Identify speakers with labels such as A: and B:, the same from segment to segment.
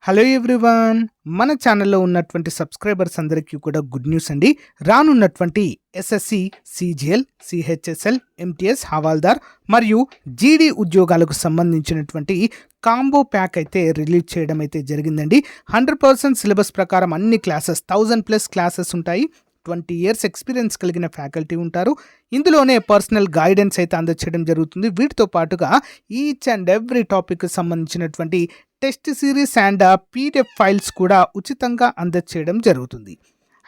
A: Hello everyone, మన ఛానల్లో ఉన్నటువంటి సబ్స్క్రైబర్స్ అందరికీ కూడా గుడ్ న్యూస్ అండి. రానున్నటువంటి ఎస్ఎస్సి, సిజిఎల్, సిహెచ్ఎస్ఎల్, ఎంటీఎస్, హవాల్దార్ మరియు జీడీ ఉద్యోగాలకు సంబంధించినటువంటి కాంబో ప్యాక్ అయితే రిలీజ్ చేయడం అయితే జరిగిందండి. 100% సిలబస్ ప్రకారం అన్ని క్లాసెస్ 1000+ క్లాసెస్ ఉంటాయి. 20 years ఎక్స్పీరియన్స్ కలిగిన ఫ్యాకల్టీ ఉంటారు. ఇందులోనే పర్సనల్ గైడెన్స్ అయితే అందచేయడం జరుగుతుంది. వీటితో పాటుగా ఈచ్ అండ్ ఎవ్రీ టాపిక్ సంబంధించినటువంటి test series and PDF files కూడా ఉచితంగా అందచేయడం జరుగుతుంది.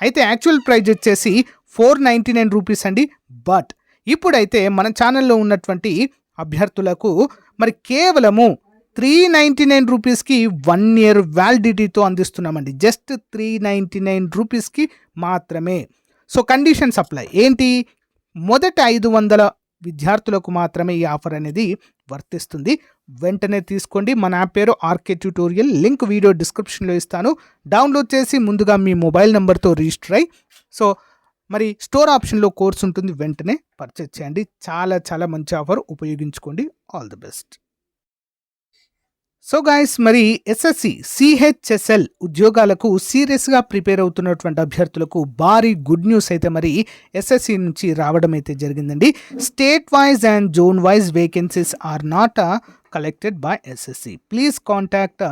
A: అయితే యాక్చువల్ ప్రైజ్ వచ్చేసి 499 రూపీస్ అండి. బట్ ఇప్పుడైతే మన ఛానల్లో ఉన్నటువంటి అభ్యర్థులకు మరి కేవలము 399 రూపీస్కి 1 year వ్యాలిడిటీతో అందిస్తున్నామండి. జస్ట్ 399 రూపీస్కి మాత్రమే. సో కండిషన్స్ అప్లై ఏంటి? మొదటి 500 విద్యార్థులకు మాత్రమే ఈ ఆఫర్ అనేది వర్తిస్తుంది. వెంటనే తీసుకోండి. మన యాప్ పేరు ఆర్కే ట్యూటోరియల్, లింక్ వీడియో డిస్క్రిప్షన్లో ఇస్తాను. డౌన్లోడ్ చేసి ముందుగా మీ మొబైల్ నెంబర్తో రిజిస్టర్ అయ్యి మరి స్టోర్ ఆప్షన్లో కోర్స్ ఉంటుంది, వెంటనే పర్చేజ్ చేయండి. చాలా మంచి ఆఫర్, ఉపయోగించుకోండి. All the best. So guys, మరి ఎస్ఎస్సి, సిహెచ్ఎస్ఎల్ ఉద్యోగాలకు సీరియస్గా ప్రిపేర్ అవుతున్నటువంటి అభ్యర్థులకు భారీ గుడ్ న్యూస్ అయితే మరి ఎస్ఎస్సి నుంచి రావడం అయితే జరిగిందండి. State wise and zone wise vacancies are not collected by SSC. Please contact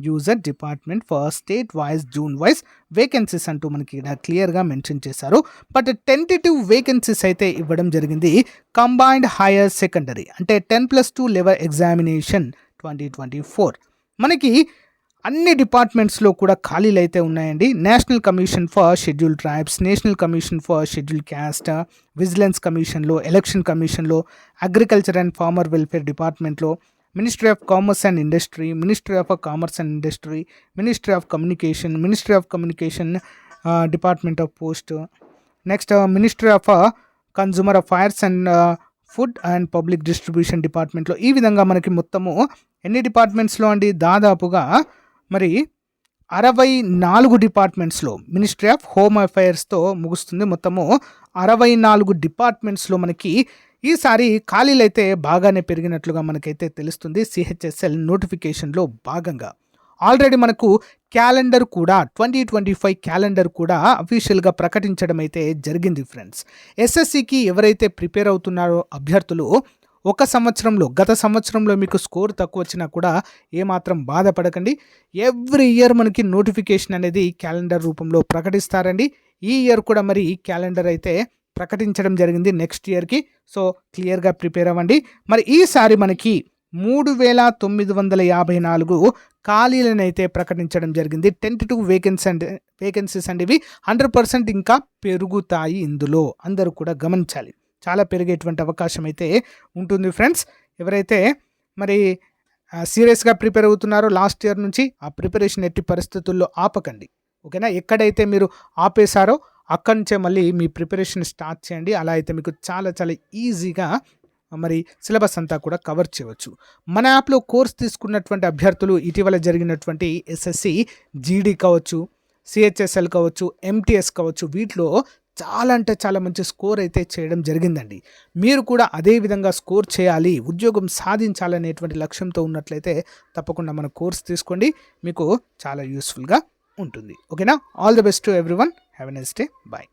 A: user department for state wise, zone wise vacancies అంటూ మనకి ఇక్కడ క్లియర్గా మెన్షన్ చేశారు. బట్ టెంటేటివ్ వేకెన్సీస్ అయితే ఇవ్వడం జరిగింది. కంబైన్డ్ హైయర్ సెకండరీ అంటే 10+2 లెవెల్ ఎగ్జామినేషన్ 2024 మనకి అన్ని డిపార్ట్మెంట్స్లో కూడా ఖాళీలు అయితే ఉన్నాయండి. National commission for scheduled tribes, national commission for scheduled caste, vigilance కమిషన్లో, ఎలక్షన్ కమిషన్లో, అగ్రికల్చర్ అండ్ ఫార్మర్ వెల్ఫేర్ డిపార్ట్మెంట్లో, ministry of commerce and industry, ministry of commerce and industry, ministry of communication, department of post, next ministry of consumer affairs and food and public distribution డిపార్ట్మెంట్లో. ఈ విధంగా మనకి మొత్తము ఎన్ని డిపార్ట్మెంట్స్లో అండి? దాదాపుగా మరి 64 డిపార్ట్మెంట్స్లో, మినిస్ట్రీ ఆఫ్ హోమ్ అఫైర్స్తో ముగుస్తుంది. మొత్తము 64 డిపార్ట్మెంట్స్లో మనకి ఈసారి ఖాళీలు అయితే బాగానే పెరిగినట్లుగా మనకైతే తెలుస్తుంది. సిహెచ్ఎస్ఎల్ నోటిఫికేషన్లో భాగంగా ఆల్రెడీ మనకు క్యాలెండర్ కూడా 2025 క్యాలెండర్ కూడా అఫీషియల్గా ప్రకటించడం అయితే జరిగింది ఫ్రెండ్స్. ఎస్ఎస్సికి ఎవరైతే ప్రిపేర్ అవుతున్నారో అభ్యర్థులు, గత సంవత్సరంలో మీకు స్కోర్ తక్కువ వచ్చినా కూడా ఏమాత్రం బాధపడకండి. ఎవ్రీ ఇయర్ మనకి నోటిఫికేషన్ అనేది క్యాలెండర్ రూపంలో ప్రకటిస్తారండి. ఈ ఇయర్ కూడా మరి క్యాలెండర్ అయితే ప్రకటించడం జరిగింది నెక్స్ట్ ఇయర్కి. సో క్లియర్గా ప్రిపేర్ అవ్వండి. మరి ఈసారి మనకి 3954 ఖాళీలను అయితే ప్రకటించడం జరిగింది. టెంటేటివ్ వేకెన్సీస్ అండి ఇవి. 100% ఇంకా పెరుగుతాయి. ఇందులో అందరూ కూడా గమనించాలి, చాలా పెరిగేటువంటి అవకాశం అయితే ఉంటుంది ఫ్రెండ్స్. ఎవరైతే మరి సీరియస్గా ప్రిపేర్ అవుతున్నారో లాస్ట్ ఇయర్ నుంచి, ఆ ప్రిపరేషన్ ఎట్టి పరిస్థితుల్లో ఆపకండి. ఓకేనా? ఎక్కడైతే మీరు ఆపేశారో అక్కడి నుంచే మళ్ళీ మీ ప్రిపరేషన్ స్టార్ట్ చేయండి. అలా అయితే మీకు చాలా ఈజీగా మరి సిలబస్ అంతా కూడా కవర్ చేయవచ్చు. మన యాప్లో కోర్స్ తీసుకున్నటువంటి అభ్యర్థులు ఇటీవల జరిగినటువంటి ఎస్ఎస్సి, జీడీ కావచ్చు, సిహెచ్ఎస్ఎల్ కావచ్చు, ఎంటీఎస్ కావచ్చు, వీటిలో చాలా మంచి స్కోర్ అయితే చేయడం జరిగిందండి. మీరు కూడా అదే విధంగా స్కోర్ చేయాలి, ఉద్యోగం సాధించాలనేటువంటి లక్ష్యంతో ఉన్నట్లయితే తప్పకుండా మన కోర్స్ తీసుకోండి. మీకు చాలా యూస్ఫుల్గా ఉంటుంది. ఓకేనా? All the best to everyone. Have a nice day. Bye.